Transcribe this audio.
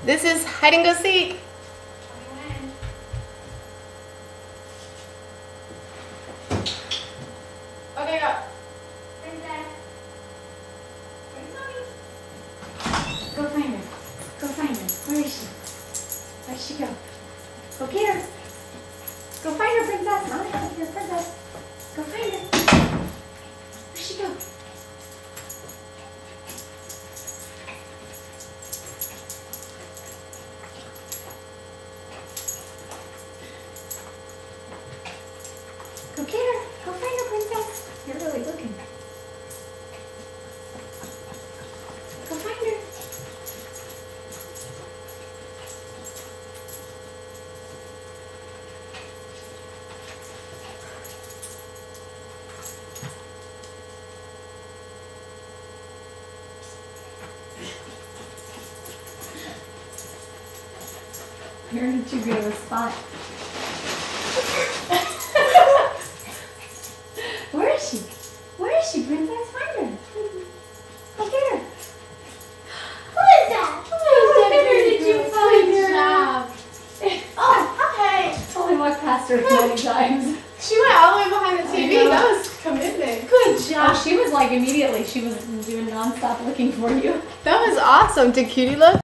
This is hide and go seek. Okay, go. Princess. Where's mommy? Go find her. Go find her. Where is she? Where'd she go? Go get her. Go find her, princess. Mommy, come here, princess. Go find her. Where'd she go? Go get her. Go find her, princess. You're really looking. Go find her. You're in too good of a spot. Where is she? Where is she, princess? Find her. Go get her. Who is that? Where did you find Good her? job. Oh, okay. Oh, I walked past her many times. She went all the way behind the TV. know. That was commitment. Good Oh, job. she was like immediately, she was doing nonstop looking for you. That was awesome. Did Cutie look?